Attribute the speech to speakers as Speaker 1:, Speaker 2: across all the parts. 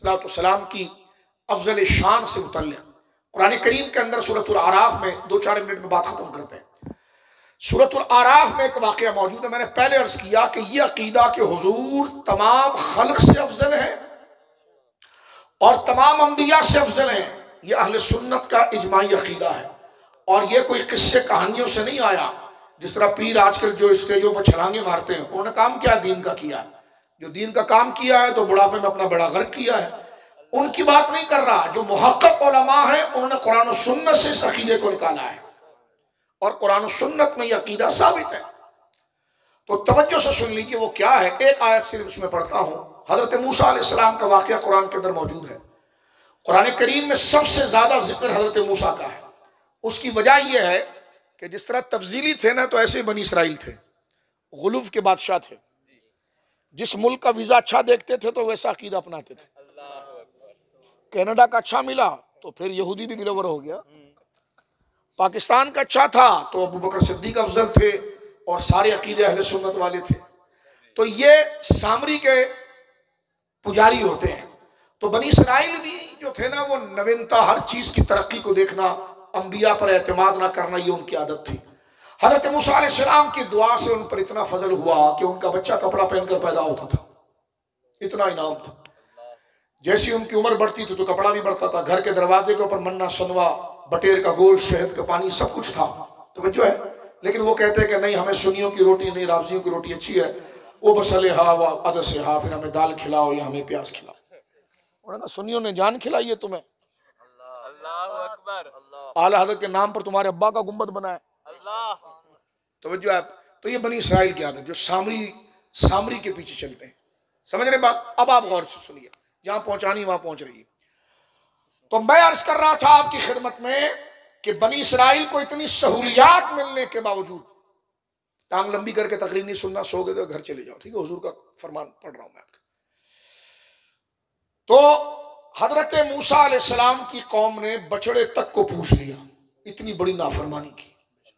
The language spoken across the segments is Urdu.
Speaker 1: السلام کی افضل شان سے متعلق قرآن کریم کے اندر سورۃ الاعراف میں 2-4 منٹ میں بات ختم کرتے ہیں۔ سورۃ الاعراف میں ایک واقعہ موجود ہے، میں نے پہلے عرض کیا کہ یہ عقیدہ کہ حضور تمام خلق سے افضل ہے اور تمام انبیاء سے افضل ہیں، یہ اہل سنت کا اجماعی عقیدہ ہے، اور یہ کوئی قصے کہانیوں سے نہیں آیا۔ جس طرح پیر آج کل جو اسٹیجوں پر چھلانگے مارتے ہیں، انہوں نے کام کیا؟ دین کا کیا ہے۔ جو دین کا کام کیا ہے تو بڑھاپے میں اپنا بڑا غرق کیا ہے، ان کی بات نہیں کر رہا۔ جو محقق علماء ہیں انہوں نے قرآن و سنت سے اس عقیدے کو نکالا ہے، اور قرآن و سنت میں یہ عقیدہ ثابت ہے۔ تو توجہ سے سن لیجیے وہ کیا ہے۔ ایک آیت صرف اس میں پڑھتا ہوں۔ حضرت موسیٰ علیہ السلام کا واقعہ قرآن کے اندر موجود ہے۔ قرآن کریم میں سب سے زیادہ ذکر حضرت موسیٰ کا ہے۔ اس کی وجہ یہ ہے کہ جس طرح تفضیلی تھے نا، تو ایسے بنی اسرائیل تھے، غلوف کے بادشاہ تھے۔ جس ملک کا ویزا اچھا دیکھتے تھے تو ویسا عقیدہ اپناتے تھے۔ کینیڈا کا اچھا ملا تو پھر یہودی بھی بلور ہو گیا۔ پاکستان کا اچھا تھا تو ابو بکر صدیق افضل تھے، اور سارے عقیدے اہل سنت والے تھے۔ تو یہ سامری کے پجاری ہوتے ہیں۔ تو بنی اسرائیل بھی جو تھے نا، وہ نوینتا، ہر چیز کی ترقی کو دیکھنا، انبیاء پر اعتماد نہ کرنا، یہ ان کی عادت تھی۔ حضرت موسیٰ علیہ السلام کی دعا سے ان پر اتنا فضل ہوا کہ ان کا بچہ کپڑا پہن کر پیدا ہوتا تھا، اتنا انعام تھا۔ جیسی ان کی عمر بڑھتی تھی تو کپڑا بھی بڑھتا تھا۔ گھر کے دروازے کے اوپر منہ سنوا، بٹیر کا گوشت، شہد کا پانی، سب کچھ تھا۔ توجہ ہے؟ لیکن وہ کہتے ہیں کہ نہیں، ہمیں سنیوں کی روٹی نہیں، رافضیوں کی روٹی اچھی ہے، وہ بسلے ہا و عدس ہا، پھر ہمیں دال کھلاؤ یا ہمیں پیاز کھلاؤ۔ انہوں نے کہا سنیوں نے جان کھلائی ہے تمہیں، اللہ اکبر، اعلی حضرت کے نام پر تمہارے ابا کا گنبد بنا ہے۔ توجہ ہے؟ تو یہ بنی اسرائیل کی عادت، جو سامری کے پیچھے چلتے ہیں۔ سمجھ رہے بات؟ اب آپ غور سے سنیے، جہاں پہنچانی وہاں پہنچ رہی ہے۔ تو میں عرض کر رہا تھا آپ کی خدمت میں کہ بنی اسرائیل کو اتنی سہولیات ملنے کے باوجود، ٹانگ لمبی کر کے تقریر نہیں سننا، سو گئے تو گھر چلے جاؤ، ٹھیک ہے؟ حضور کا فرمان پڑھ رہا ہوں میں آپ کا۔ تو حضرت موسیٰ علیہ السلام کی قوم نے بچڑے تک کو پوچھ لیا، اتنی بڑی نافرمانی کی۔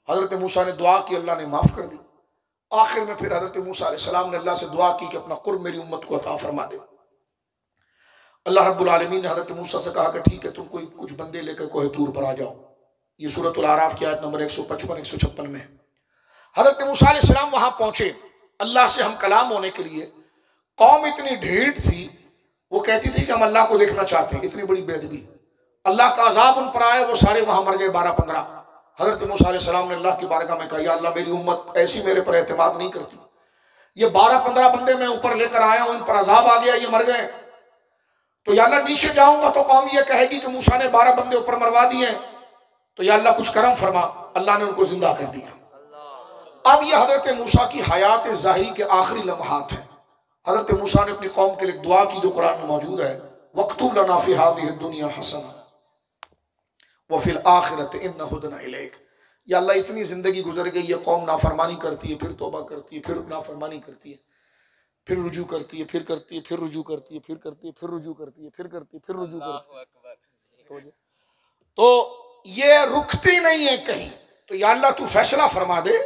Speaker 1: حضرت موسیٰ نے دعا کی، اللہ نے معاف کر دی۔ آخر میں پھر حضرت موسیٰ علیہ السلام نے اللہ سے دعا کی کہ اپنا قرب میری امت کو عطا فرما دے۔ اللہ رب العالمین نے حضرت موسیٰ سے کہا کہ ٹھیک ہے، تم کوئی کچھ بندے لے کر کوہ طور پر آ جاؤ۔ یہ سورۃ الاعراف کی آیت نمبر 155-156 میں ہے۔ حضرت موسیٰ علیہ السلام وہاں پہنچے اللہ سے ہم کلام ہونے کے لیے۔ قوم اتنی ڈھیٹ تھی، وہ کہتی تھی کہ ہم اللہ کو دیکھنا چاہتے ہیں، اتنی بڑی بے ادبی۔ اللہ کا عذاب ان پر آئے، وہ سارے وہاں مر گئے 12-15۔ حضرت موسیٰ علیہ السلام نے اللہ کی بارگاہ میں کہا یا اللہ، میری امت ایسی میرے پر اعتماد نہیں کرتی، یہ 12-15 بندے میں اوپر لے کر آیا ہوں، ان پر عذاب آ گیا، یہ مر گئے، تو یا اللہ نیچے جاؤں گا تو قوم یہ کہے گی کہ موسیٰ نے 12 بندے اوپر مروا دیے، تو یا اللہ کچھ کرم فرما۔ اللہ نے ان کو زندہ کر دیا۔ اب یہ حضرت موسیٰ کی حیات ظاہری کے آخری لمحات ہیں۔ حضرت موسیٰ نے اپنی قوم کے لیے دعا کی جو قرآن میں موجود ہے، وَاكْتُبْ لَنَا فِي هَٰذِهِ الدُّنْيَا حَسَنَةً وَفِي الْآخِرَةِ إِنَّا هُدْنَا إِلَيْكَ۔ یا اللہ اتنی زندگی گزر گئی، یہ قوم نافرمانی کرتی ہے، پھر توبہ کرتی ہے، پھر نافرمانی کرتی ہے، پھر رجوع کرتی ہے، پھر کرتی ہے، پھر رجوع کرتی ہے، پھر کرتی ہے، پھر رجوع کرتی ہے، پھر کرتی ہے، پھر رجوع کرتی ہے۔ تو یہ رکتی نہیں ہے کہیں، تو یا اللہ تو فیصلہ فرما دے۔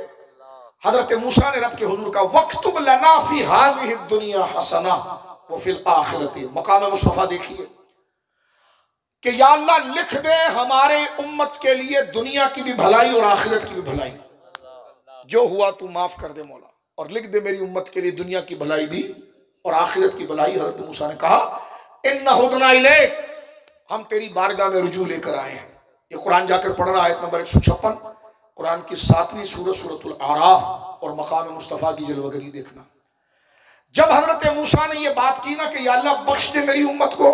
Speaker 1: حضرت موسیٰ نے رب کے حضور کا وَاكْتُبْ لَنَا فِي هَٰذِهِ الدُّنْيَا حَسَنَةً وَفِي الْآخِرَةِ، مقام مصطفیٰ دیکھیے کہ یا اللہ لکھ دے ہمارے امت کے لیے دنیا کی بھی بھلائی اور آخرت کی بھی بھلائی، جو ہوا تو معاف کر دے مولا، اور لکھ دے میری امت کے لیے دنیا کی بھلائی بھی اور آخرت کی بھلائی۔ حضرت موسیٰ نے کہا اِنَّا هُدْنَا إِلَيْكَ، ہم تیری بارگاہ میں رجوع لے کر آئے ہیں۔ یہ قرآن جا کر پڑھنا، آیت نمبر 156، قرآن کی 7ویں سورت سورۃ الاعراف، اور مقام مصطفیٰ کی جلوہ گری دیکھنا۔ جب حضرت موسیٰ نے یہ بات کی نا کہ یا اللہ بخش دے میری امت کو،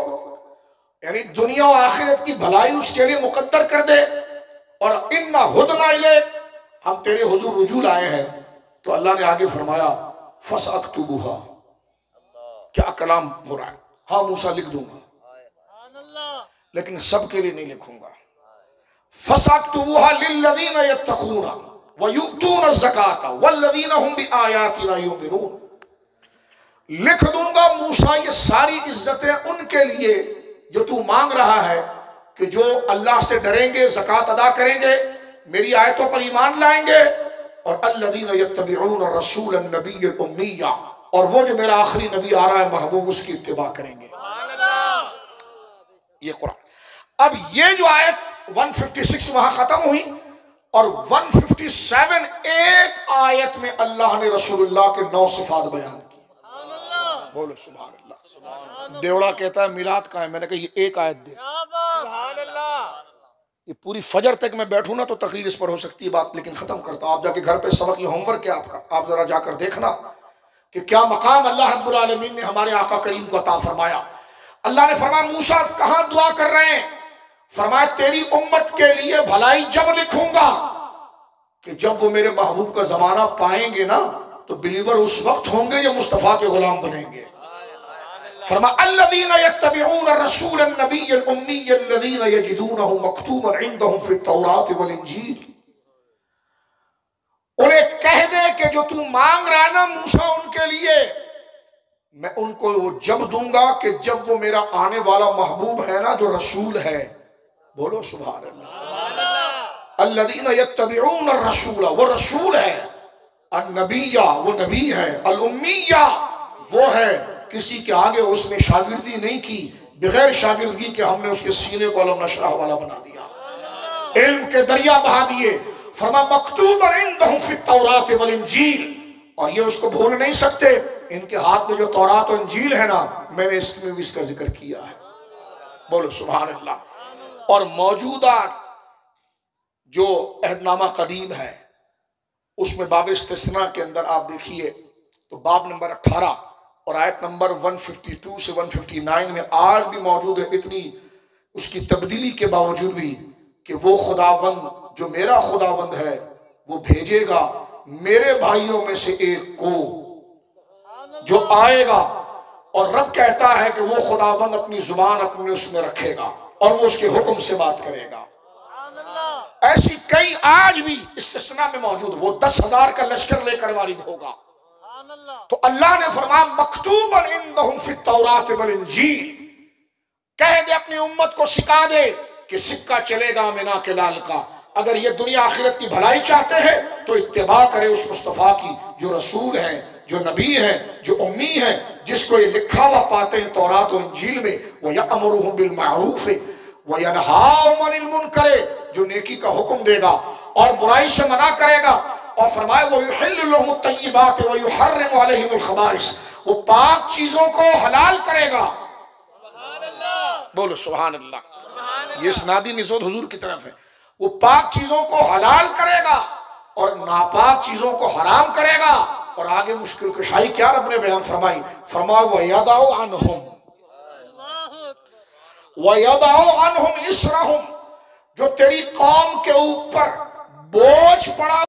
Speaker 1: یعنی دنیا و آخرت کی بھلائی اس کے لیے مقدر کر دے، اور اِنَّا هُدْنَا إِلَيْكَ، ہم تیرے حضور رجوع آئے ہیں، تو اللہ نے آگے فرمایا فَسَأَكْتُبُهَا۔ کیا کلام ہو رہا ہے؟ ہاں موسیٰ لکھ دوں گا، لیکن سب کے لیے نہیں لکھوں گا۔ فَسَأَكْتُبُهَا لِلَّذِينَ يَتَّقُونَ وَيُؤْتُونَ الزَّكَاةَ وَالَّذِينَ هُمْ بِآيَاتِنَا يُؤْمِنُونَ، لکھ دوں گا موسیٰ یہ ساری عزتیں ان کے لیے جو تو مانگ رہا ہے، کہ جو اللہ سے ڈریں گے، زکوٰۃ ادا کریں گے، میری آیتوں پر ایمان لائیں گے، اور الذین یتبعون الرسول النبی الأمی، اور وہ جو میرا آخری نبی آ رہا ہے محبوب، اس کی اتباع کریں گے۔ یہ قرآن۔ اب یہ جو آیت 156 وہاں ختم ہوئی، اور 157 ایک آیت میں اللہ نے رسول اللہ کے 9 صفات بیان کی۔ بولو سبحان اللہ۔ دیوڑا کہتا ہے میلاد کہاں ہے، میں نے کہا یہ ایک آیت دے، یہ پوری فجر تک میں بیٹھوں نا تو تقریر اس پر ہو سکتی ہے بات، لیکن ختم کرتا ہوں۔ آپ جا کے گھر پہ سبق، یہ ہوم ورک ہے آپ کا، آپ ذرا جا کر دیکھنا کہ کیا مقام اللہ رب العالمین نے ہمارے آقا کریم کو عطا فرمایا۔ اللہ نے فرمایا موسیٰ کہاں دعا کر رہے ہیں؟ فرمایا تیری امت کے لیے بھلائی جب لکھوں گا کہ جب وہ میرے محبوب کا زمانہ پائیں گے نا تو بلیور اس وقت ہوں گے یا مصطفیٰ کے غلام بنیں گے۔ فرمایا الذین یتبعون الرسول النبی الامی الذین یجدونہ مکتوبا عندہم فی التوراۃ والانجیل، انہیں کہہ دے کہ جو تو مانگ رہا ہے نا موسیٰ ان کے لیے، میں ان کو وہ جب دوں گا کہ جب وہ میرا آنے والا محبوب ہے نا جو رسول ہے۔ بولو سبحان اللہ۔ الذین یتبعون الرسول، وہ رسول ہے، النبیہ وہ نبی ہے، الامیہ وہ ہے کسی کے آگے اس نے شاگردی نہیں کی، بغیر شاگردگی کے ہم نے اس کے سینے کو علم نشرح والا بنا دیا، علم کے دریا بہا دیے۔ فرما مکتوب عندہم فی التوراۃ والانجیل، اور یہ اس کو بھول نہیں سکتے، ان کے ہاتھ میں جو تورات و انجیل ہے نا میں نے اس میں بھی اس کا ذکر کیا ہے۔ بولو سبحان اللہ۔ اور موجودہ جو عہد نامہ قدیم ہے اس میں باب استثناء کے اندر آپ دیکھیے تو باب نمبر 18 اور آیت نمبر 152 سے 159 میں آج بھی موجود ہے، اتنی اس کی تبدیلی کے باوجود بھی، کہ وہ خداوند جو میرا خداوند ہے وہ بھیجے گا میرے بھائیوں میں سے ایک کو جو آئے گا، اور رب کہتا ہے کہ وہ خداوند اپنی زبان اپنے اس میں رکھے گا اور وہ اس کے حکم سے بات کرے گا۔ ایسی کئی آج بھی استثناء میں موجود، وہ 10,000 کا لشکر لے کر وارد ہوگا۔ تو اللہ نے فرمایا مکتوبا عندہم فی التوراۃ والانجیل، کہہ دے اپنی امت کو، سکھا دے کہ سکہ چلے گا مینا کے لال کا، اگر یہ دنیا آخرت کی بھلائی چاہتے ہیں تو اتباع کرے اس مصطفیٰ کی جو رسول ہیں، جو نبی ہیں، جو امی ہیں، جس کو یہ لکھا ہوا پاتے ہیں تورات و انجیل میں، وَيَأْمُرُهُمْ بِالْمَعْرُوفِ وَيَنْهَاهُمْ عَنِ الْمُنْكَرِ، جو نیکی کا حکم دے گا اور برائی سے منع کرے گا، اور فرمائے وَيُحِلُّ لَهُمُ الطَّيِّبَاتِ وَيُحَرِّمُ عَلَيْهِمُ الْخَبَائِثَ، وہ پاک چیزوں کو حلال کرے گا۔ بولو سبحان اللہ۔ یہ اسنادی نسبت حضور کی طرف ہے، وہ پاک چیزوں کو حلال کرے گا اور ناپاک چیزوں کو حرام کرے گا۔ اور آگے مشکل کشائی کیا رب نے بیان فرمائی، فرمایا وَيَضَعُ عَنْهُمْ إِصْرَهُمْ، جو تیری قوم کے اوپر بوجھ پڑا